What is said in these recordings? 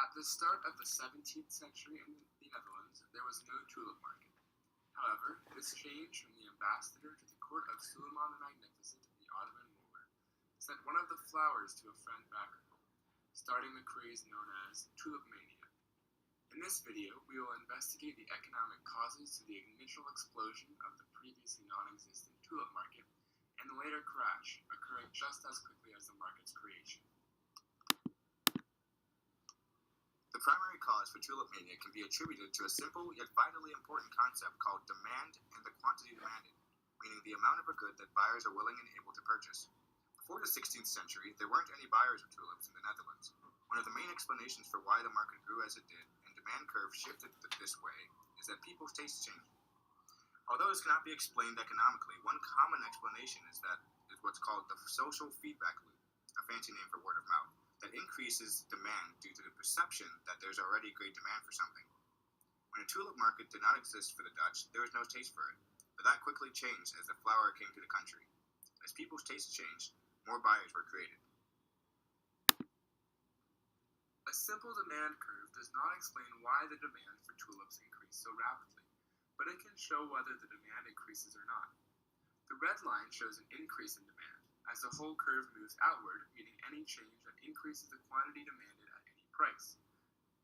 At the start of the 17th century in the Netherlands, there was no tulip market. However, this changed when the ambassador to the court of Suleiman the Magnificent, the Ottoman ruler, sent one of the flowers to a friend back home, starting the craze known as tulip mania. In this video, we will investigate the economic causes to the initial explosion of the previously non-existent tulip market and the later crash, occurring just as quickly as the market's creation. The primary cause for tulip mania can be attributed to a simple yet vitally important concept called demand and the quantity demanded, meaning the amount of a good that buyers are willing and able to purchase. Before the 16th century, there weren't any buyers of tulips in the Netherlands. One of the main explanations for why the market grew as it did and demand curve shifted this way is that people's tastes changed. Although this cannot be explained economically, one common explanation is what's called the social feedback loop, a fancy name for word of mouth, that increases demand due to the perception that there's already great demand for something. When a tulip market did not exist for the Dutch, there was no taste for it, but that quickly changed as the flower came to the country. As people's tastes changed, more buyers were created. A simple demand curve does not explain why the demand for tulips increased so rapidly, but it can show whether the demand increases or not. The red line shows an increase in demand, as the whole curve moves outward, meaning any change that increases the quantity demanded at any price.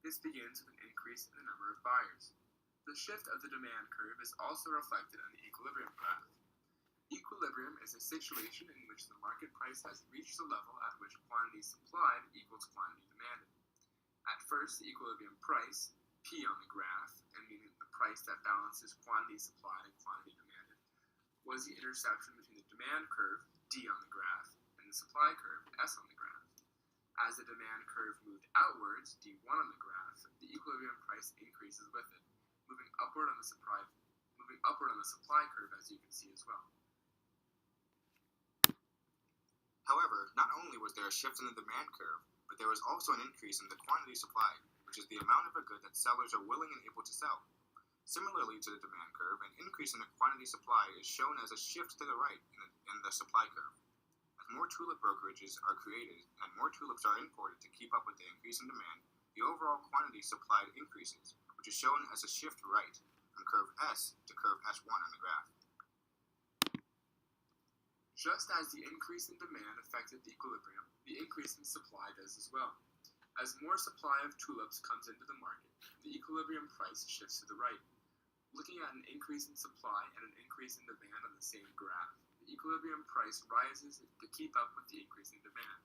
This begins with an increase in the number of buyers. The shift of the demand curve is also reflected on the equilibrium graph. Equilibrium is a situation in which the market price has reached the level at which quantity supplied equals quantity demanded. At first, the equilibrium price, P on the graph, and meaning the price that balances quantity supplied and quantity demanded, was the intersection between the demand curve, D on the graph, and the supply curve, S on the graph. As the demand curve moved outwards, D1 on the graph, the equilibrium price increases with it, moving upward on the supply curve, as you can see as well. However, not only was there a shift in the demand curve, but there was also an increase in the quantity supplied, which is the amount of a good that sellers are willing and able to sell. Similarly to the demand curve, an increase in the quantity supply is shown as a shift to the right in the supply curve. As more tulip brokerages are created and more tulips are imported to keep up with the increase in demand, the overall quantity supplied increases, which is shown as a shift right from curve S to curve S1 on the graph. Just as the increase in demand affected the equilibrium, the increase in supply does as well. As more supply of tulips comes into the market, the equilibrium price shifts to the right. Looking at an increase in supply and an increase in demand on the same graph, the equilibrium price rises to keep up with the increase in demand.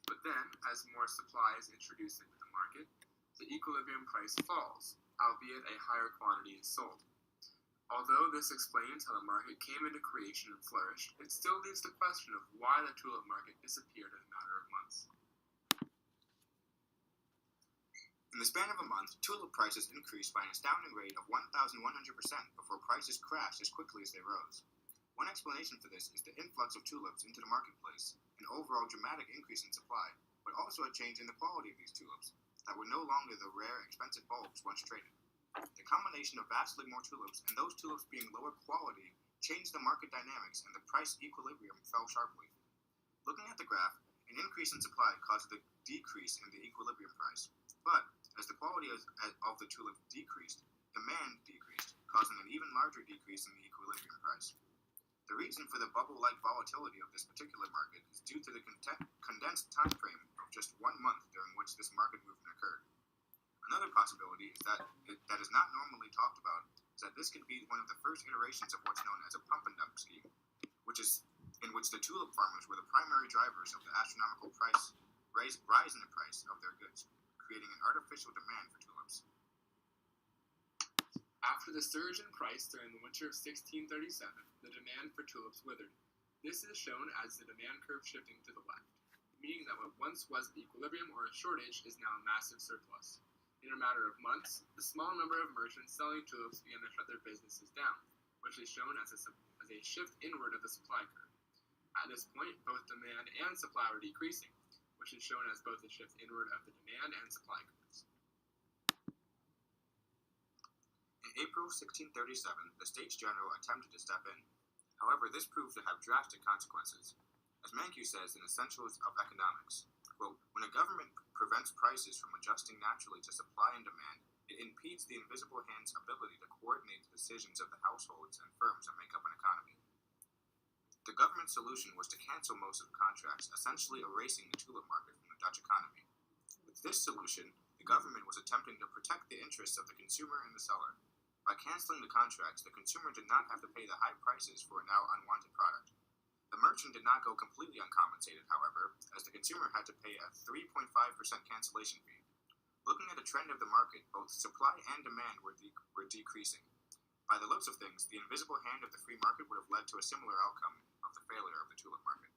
But then, as more supply is introduced into the market, the equilibrium price falls, albeit a higher quantity is sold. Although this explains how the market came into creation and flourished, it still leaves the question of why the tulip market disappeared in a matter of months. In the span of a month, tulip prices increased by an astounding rate of 1,100% before prices crashed as quickly as they rose. One explanation for this is the influx of tulips into the marketplace, an overall dramatic increase in supply, but also a change in the quality of these tulips, that were no longer the rare, expensive bulbs once traded. The combination of vastly more tulips and those tulips being lower quality changed the market dynamics and the price equilibrium fell sharply. Looking at the graph, an increase in supply caused a decrease in the equilibrium price, but as the quality of the tulip decreased, demand decreased, causing an even larger decrease in the equilibrium price. The reason for the bubble-like volatility of this particular market is due to the condensed time frame of just 1 month during which this market movement occurred. Another possibility is that is not normally talked about is that this could be one of the first iterations of what's known as a pump and dump scheme, in which the tulip farmers were the primary drivers of the astronomical rise in the price of their goods, creating an artificial demand for tulips. After the surge in price during the winter of 1637, the demand for tulips withered. This is shown as the demand curve shifting to the left, meaning that what once was an equilibrium or a shortage is now a massive surplus. In a matter of months, the small number of merchants selling tulips began to shut their businesses down, which is shown as a shift inward of the supply curve. At this point, both demand and supply were decreasing, which is shown as both a shift inward of the demand and supply curves. In April 1637, the States General attempted to step in. However, this proved to have drastic consequences. As Mankiw says in Essentials of Economics, quote, when a government prevents prices from adjusting naturally to supply and demand, it impedes the invisible hand's ability to coordinate the decisions of the households and firms that make up an economy. The government's solution was to cancel most of the contracts, essentially erasing the tulip market from the Dutch economy. With this solution, the government was attempting to protect the interests of the consumer and the seller. By canceling the contracts, the consumer did not have to pay the high prices for a now unwanted product. The merchant did not go completely uncompensated, however, as the consumer had to pay a 3.5% cancellation fee. Looking at the trend of the market, both supply and demand were decreasing. By the looks of things, the invisible hand of the free market would have led to a similar outcome of the failure of the tulip market.